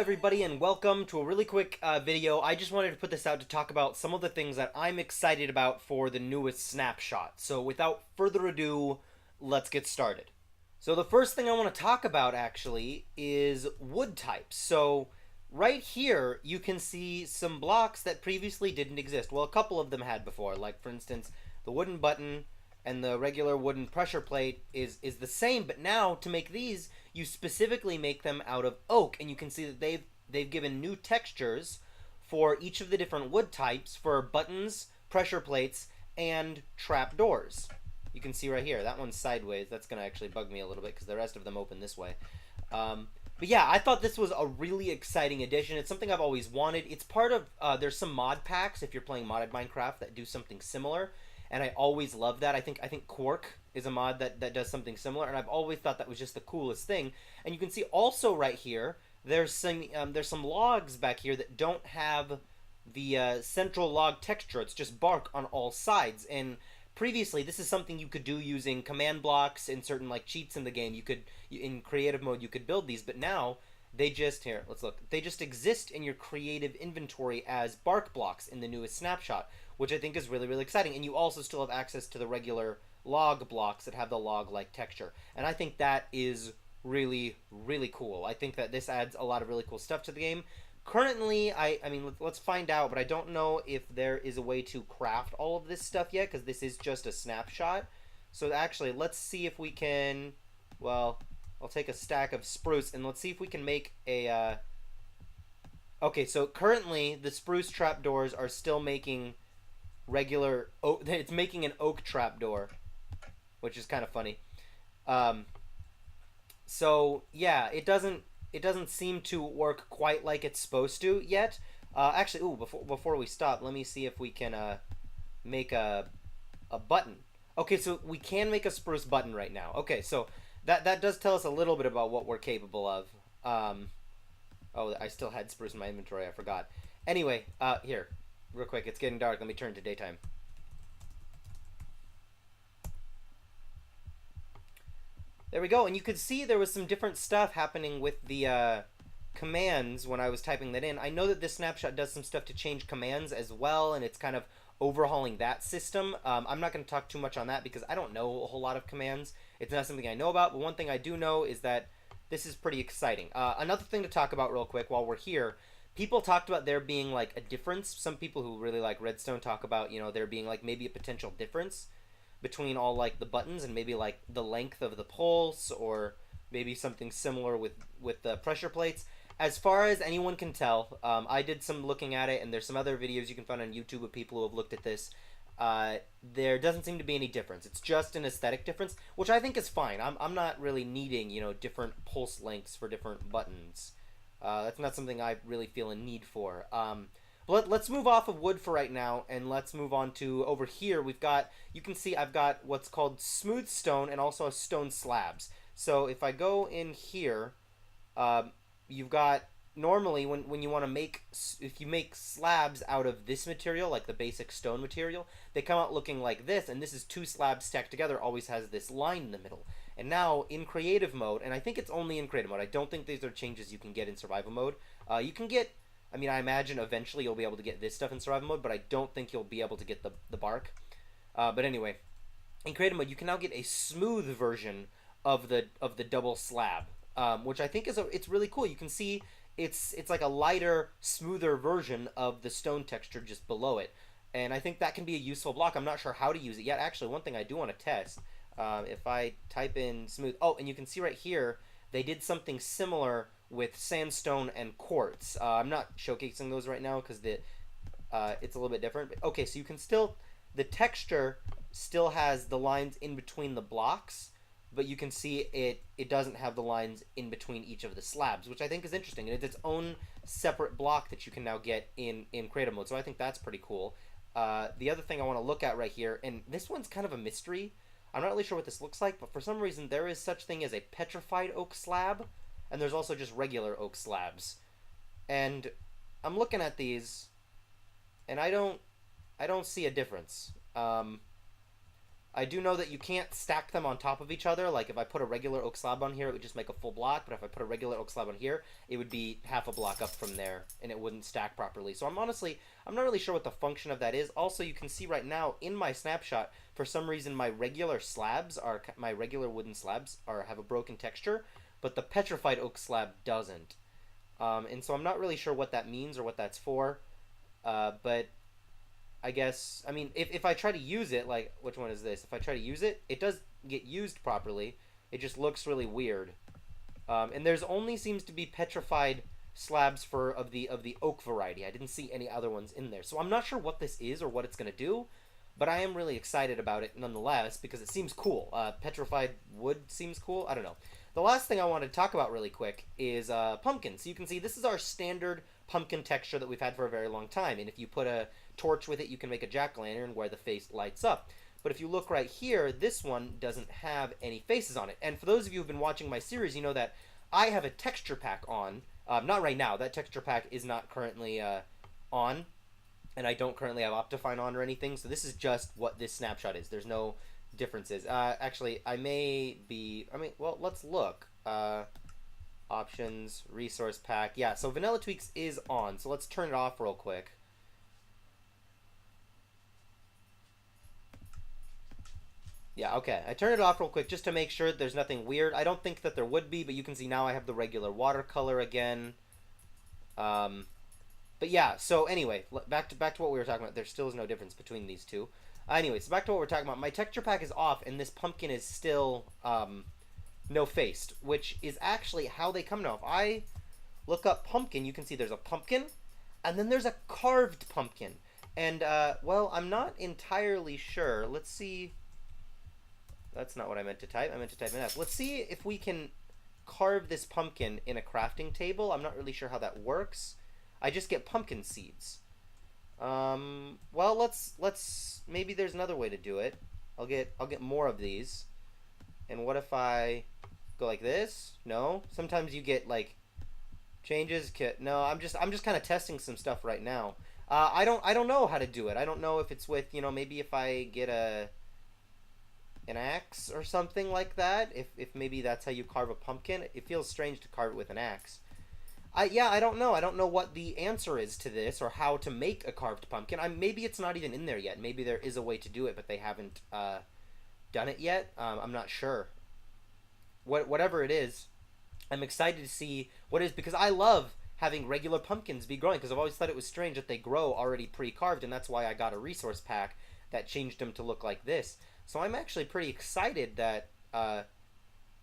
everybody, and welcome to a really quick video. I just wanted to put this out to talk about some of the things that I'm excited about for the newest Snapshot. So without further ado, let's get started. So the first thing I want to talk about actually is wood types. So right here you can see some blocks that previously didn't exist. Well, a couple of them had before, like for instance the wooden button and the regular wooden pressure plate is the same, but now to make these you specifically make them out of oak, and you can see that they've given new textures for each of the different wood types for buttons, pressure plates, and trap doors. You can see right here, that one's sideways. That's gonna actually bug me a little bit because the rest of them open this way. But yeah, I thought this was a really exciting addition. It's something I've always wanted. It's part of, there's some mod packs if you're playing modded Minecraft that do something similar, and I always love that. I think Quark is a mod that does something similar, and I've always thought that was just the coolest thing. And you can see also right here, there's some logs back here that don't have the central log texture. It's just bark on all sides. And previously, this is something you could do using command blocks and certain like cheats in the game. In creative mode, you could build these, but now they just let's look. They just exist in your creative inventory as bark blocks in the newest snapshot, which I think is really, really exciting. And you also still have access to the regular log blocks that have the log-like texture. And I think that is really, really cool. I think that this adds a lot of really cool stuff to the game. Currently, I mean, let's find out, but I don't know if there is a way to craft all of this stuff yet, because this is just a snapshot. So actually, let's see if we can, well, I'll take a stack of spruce, and let's see if we can make a, okay, so currently, the spruce trapdoors are still making regular oak. It's making an oak trapdoor, which is kind of funny. So yeah, it doesn't seem to work quite like it's supposed to yet. Actually, ooh, before we stop, let me see if we can make a button. Okay, so we can make a spruce button right now. Okay, so that does tell us a little bit about what we're capable of. Oh, I still had spruce in my inventory. I forgot. Anyway, here. Real quick, it's getting dark. Let me turn to daytime. There we go. And you could see there was some different stuff happening with the commands when I was typing that in. I know that this snapshot does some stuff to change commands as well, and it's kind of overhauling that system. I'm not going to talk too much on that because I don't know a whole lot of commands. It's not something I know about, but one thing I do know is that this is pretty exciting. Another thing to talk about real quick while we're here, people talked about there being like a difference. Some people who really like redstone talk about, you know, there being like maybe a potential difference between all like the buttons and maybe like the length of the pulse, or maybe something similar with the pressure plates. As far as anyone can tell, I did some looking at it, and there's some other videos you can find on YouTube of people who have looked at this. There doesn't seem to be any difference. It's just an aesthetic difference, which I think is fine. I'm not really needing, you know, different pulse lengths for different buttons. That's not something I really feel a need for. Let's move off of wood for right now, and let's move on to over here. We've got, you can see I've got what's called smooth stone and also stone slabs. So if I go in here, you've got, normally when you want to make, if you make slabs out of this material, like the basic stone material, they come out looking like this, and this is two slabs stacked together, always has this line in the middle. And now in creative mode, and I think it's only in creative mode, I don't think these are changes you can get in survival mode. You can get, I mean, I imagine eventually you'll be able to get this stuff in survival mode, but I don't think you'll be able to get the bark. But anyway, in creative mode, you can now get a smooth version of the double slab, which I think it's really cool. You can see it's like a lighter, smoother version of the stone texture just below it, and I think that can be a useful block. I'm not sure how to use it yet. Actually, one thing I do want to test, if I type in smooth, oh, and you can see right here they did something similar with sandstone and quartz. I'm not showcasing those right now because it's a little bit different. But, okay, so you can still, the texture still has the lines in between the blocks, but you can see it doesn't have the lines in between each of the slabs, which I think is interesting. And it's its own separate block that you can now get in creative mode, so I think that's pretty cool. The other thing I want to look at right here, and this one's kind of a mystery. I'm not really sure what this looks like, but for some reason there is such thing as a petrified oak slab, and there's also just regular oak slabs. And I'm looking at these, and I don't see a difference. I do know that you can't stack them on top of each other. Like if I put a regular oak slab on here, it would just make a full block. But if I put a regular oak slab on here, it would be half a block up from there, and it wouldn't stack properly. So I'm not really sure what the function of that is. Also, you can see right now in my snapshot, for some reason, my regular wooden slabs have a broken texture, but the petrified oak slab doesn't. And so I'm not really sure what that means or what that's for. But I guess, I mean, if I try to use it, like, which one is this? If I try to use it, it does get used properly. It just looks really weird. And there's only seems to be petrified slabs of the oak variety. I didn't see any other ones in there. So I'm not sure what this is or what it's going to do, but I am really excited about it nonetheless because it seems cool. Petrified wood seems cool. I don't know. The last thing I want to talk about really quick is pumpkins. So you can see this is our standard pumpkin texture that we've had for a very long time. And if you put a torch with it, you can make a jack-o'-lantern where the face lights up. But if you look right here, this one doesn't have any faces on it. And for those of you who've been watching my series, you know that I have a texture pack on. Not right now. That texture pack is not currently on. And I don't currently have Optifine on or anything. So this is just what this snapshot is. There's no differences. Actually, well, let's look. Options, resource pack. Yeah, so Vanilla Tweaks is on. So let's turn it off real quick. Yeah, okay. I turned it off real quick just to make sure there's nothing weird. I don't think that there would be, but you can see now I have the regular watercolor again. But yeah, so anyway, back to what we were talking about. There still is no difference between these two. Anyways, back to what we're talking about. My texture pack is off, and this pumpkin is still no-faced, which is actually how they come now. If I look up pumpkin, you can see there's a pumpkin, and then there's a carved pumpkin. And, well, I'm not entirely sure. Let's see. That's not what I meant to type. I meant to type an F. Let's see if we can carve this pumpkin in a crafting table. I'm not really sure how that works. I just get pumpkin seeds. Well, let's maybe there's another way to do it. I'll get more of these. And what if I go like this? No. Sometimes you get like changes. No, I'm just kind of testing some stuff right now. I don't know how to do it. I don't know if it's with, maybe if I get an axe or something like that. If maybe that's how you carve a pumpkin. It feels strange to carve it with an axe. I don't know. I don't know what the answer is to this or how to make a carved pumpkin. Maybe it's not even in there yet. Maybe there is a way to do it, but they haven't done it yet. I'm not sure. Whatever it is, I'm excited to see what it is because I love having regular pumpkins be growing because I've always thought it was strange that they grow already pre-carved, and that's why I got a resource pack that changed them to look like this. So I'm actually pretty excited that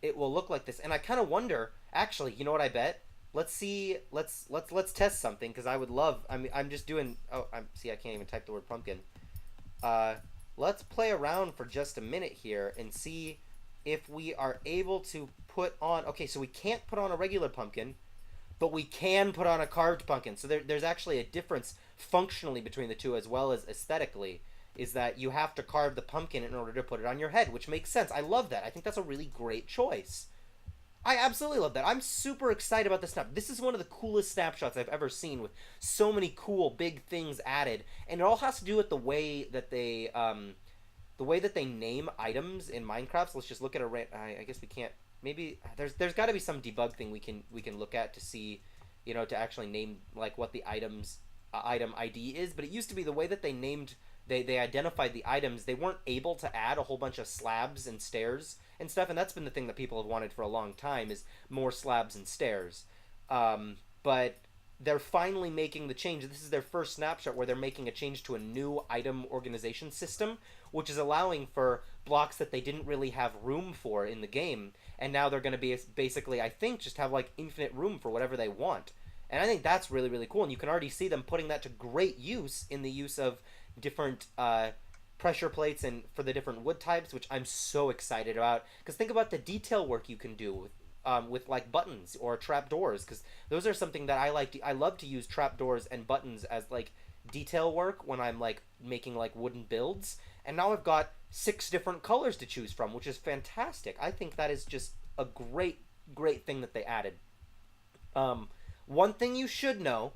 it will look like this, and I kind of wonder. Actually, you know what I bet? Let's see. Let's test something because I would love. I'm just doing. Oh, see. I can't even type the word pumpkin. Let's play around for just a minute here and see if we are able to put on. Okay, so we can't put on a regular pumpkin, but we can put on a carved pumpkin. So there's actually a difference functionally between the two as well as aesthetically. Is that you have to carve the pumpkin in order to put it on your head, which makes sense. I love that. I think that's a really great choice. I absolutely love that. I'm super excited about this snap. This is one of the coolest snapshots I've ever seen with so many cool big things added, and it all has to do with the way that they name items in Minecraft. So let's just look at I guess we can't. Maybe there's got to be some debug thing we can look at to see, to actually name like what the item ID is. But it used to be the way that they named. They identified the items. They weren't able to add a whole bunch of slabs and stairs and stuff, and that's been the thing that people have wanted for a long time is more slabs and stairs. But they're finally making the change. This is their first snapshot where they're making a change to a new item organization system, which is allowing for blocks that they didn't really have room for in the game, and now they're going to be basically, I think, just have like infinite room for whatever they want. And I think that's really, really cool, and you can already see them putting that to great use in the use of different pressure plates and for the different wood types, which I'm so excited about. Because think about the detail work you can do with like buttons or trapdoors, because those are something that I love to use trapdoors and buttons as like detail work when I'm like making like wooden builds. And now I've got 6 different colors to choose from, which is fantastic. I think that is just a great thing that they added. One thing you should know.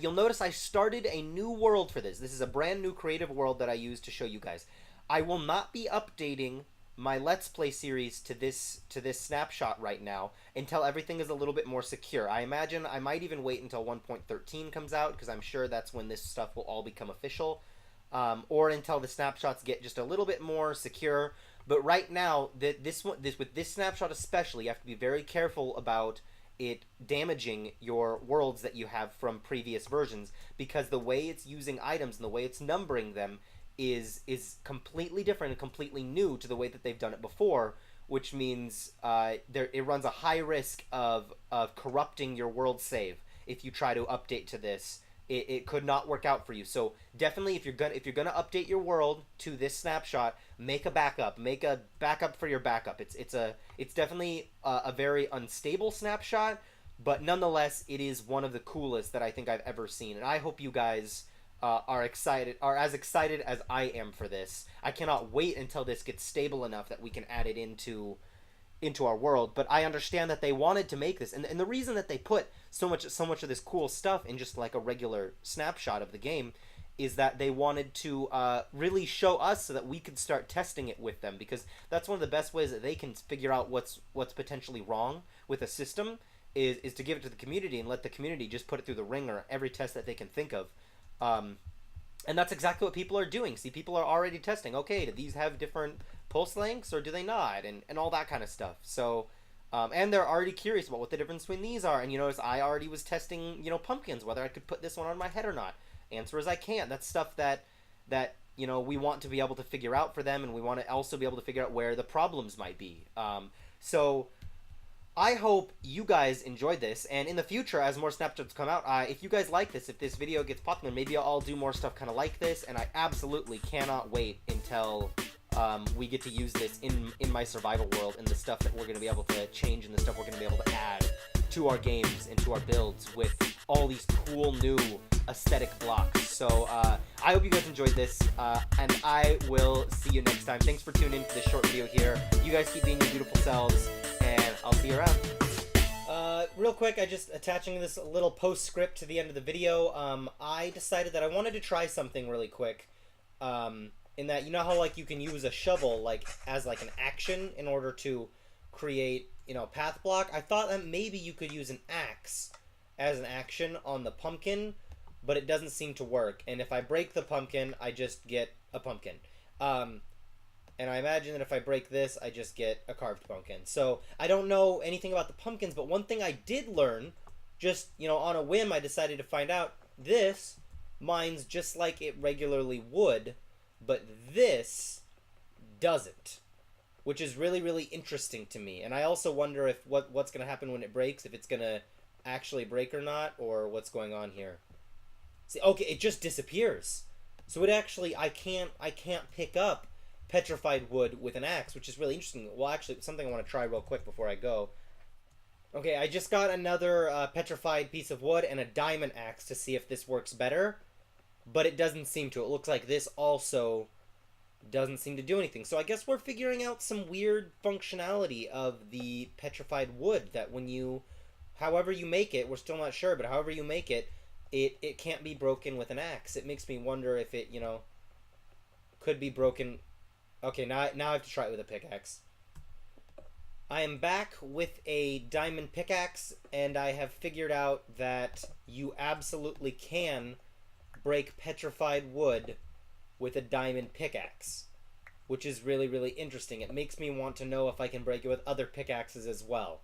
You'll notice I started a new world for this. This is a brand new creative world that I use to show you guys. I will not be updating my Let's Play series to this snapshot right now until everything is a little bit more secure. I imagine I might even wait until 1.13 comes out, because I'm sure that's when this stuff will all become official, or until the snapshots get just a little bit more secure. But right now, with this snapshot especially, you have to be very careful about it damaging your worlds that you have from previous versions, because the way it's using items and the way it's numbering them is completely different and completely new to the way that they've done it before, which means it runs a high risk of corrupting your world save if you try to update to this. It could not work out for you. So definitely, if you're gonna update your world to this snapshot, make a backup. Make a backup for your backup. It's definitely a very unstable snapshot, but nonetheless, it is one of the coolest that I think I've ever seen. And I hope you guys are as excited as I am for this. I cannot wait until this gets stable enough that we can add it into our world. But I understand that they wanted to make this, and the reason that they put so much of this cool stuff in just like a regular snapshot of the game is that they wanted to really show us so that we could start testing it with them, because that's one of the best ways that they can figure out what's potentially wrong with a system is to give it to the community and let the community just put it through the ringer every test that they can think of. And that's exactly what people are doing. See, people are already testing, okay, do these have different pulse lengths or do they not, and all that kind of stuff. So and they're already curious about what the difference between these are. And you notice I already was testing, pumpkins, whether I could put this one on my head or not. Answer is I can't. That's stuff that we want to be able to figure out for them, and we want to also be able to figure out where the problems might be. So I hope you guys enjoyed this, and in the future, as more snapshots come out, if you guys like this, if this video gets popular, maybe I'll do more stuff kind of like this, and I absolutely cannot wait until we get to use this in my survival world, and the stuff that we're going to be able to change and the stuff we're going to be able to add to our games and to our builds with all these cool new aesthetic blocks. So I hope you guys enjoyed this, and I will see you next time. Thanks for tuning in for this short video here. You guys keep being your beautiful selves, and I'll see you around. Real quick, I just attaching this little postscript to the end of the video. I decided that I wanted to try something really quick. In that, how like you can use a shovel like as like an action in order to create, path block. I thought that maybe you could use an axe as an action on the pumpkin, but it doesn't seem to work. And if I break the pumpkin, I just get a pumpkin. And I imagine that if I break this, I just get a carved pumpkin. So I don't know anything about the pumpkins, but one thing I did learn, just, on a whim, I decided to find out, this mines just like it regularly would, but this doesn't, which is really, really interesting to me. And I also wonder if what's going to happen when it breaks, if it's going to actually break or not, or what's going on here. See, okay, it just disappears. So it actually, I can't pick up petrified wood with an axe, which is really interesting. Well, actually, something I want to try real quick before I go. Okay, I just got another petrified piece of wood and a diamond axe to see if this works better, but it doesn't seem to. It looks like this also doesn't seem to do anything. So I guess we're figuring out some weird functionality of the petrified wood that when you, however you make it, we're still not sure, but however you make it, it can't be broken with an axe. It makes me wonder if it, could be broken. Okay, now I have to try it with a pickaxe. I am back with a diamond pickaxe, and I have figured out that you absolutely can break petrified wood with a diamond pickaxe, which is really, really interesting. It makes me want to know if I can break it with other pickaxes as well.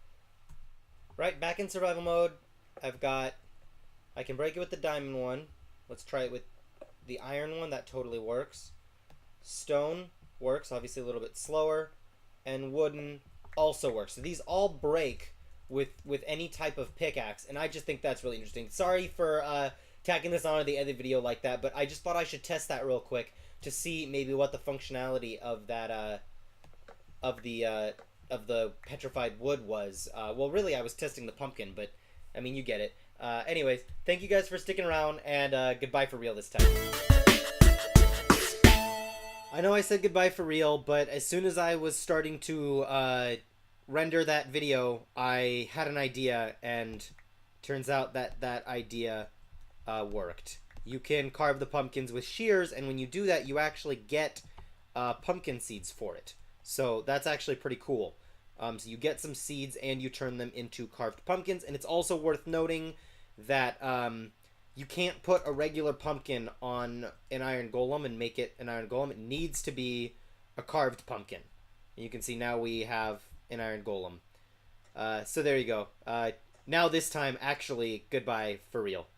Right, back in survival mode, I can break it with the diamond one. Let's try it with the iron one. That totally works. Stone works, obviously a little bit slower, and wooden also works. So these all break with any type of pickaxe, and I just think that's really interesting. Sorry for tacking this on to the other video like that, but I just thought I should test that real quick to see maybe what the functionality of that of the petrified wood was. Well, really, I was testing the pumpkin, but I mean, you get it. Anyways, thank you guys for sticking around, and goodbye for real this time. I know I said goodbye for real, but as soon as I was starting to render that video, I had an idea, and turns out that idea worked. You can carve the pumpkins with shears, and when you do that, you actually get pumpkin seeds for it. So that's actually pretty cool. So you get some seeds and you turn them into carved pumpkins. And it's also worth noting that you can't put a regular pumpkin on an iron golem and make it an iron golem. It needs to be a carved pumpkin. And you can see now we have an iron golem. So there you go. Now this time, actually, goodbye for real.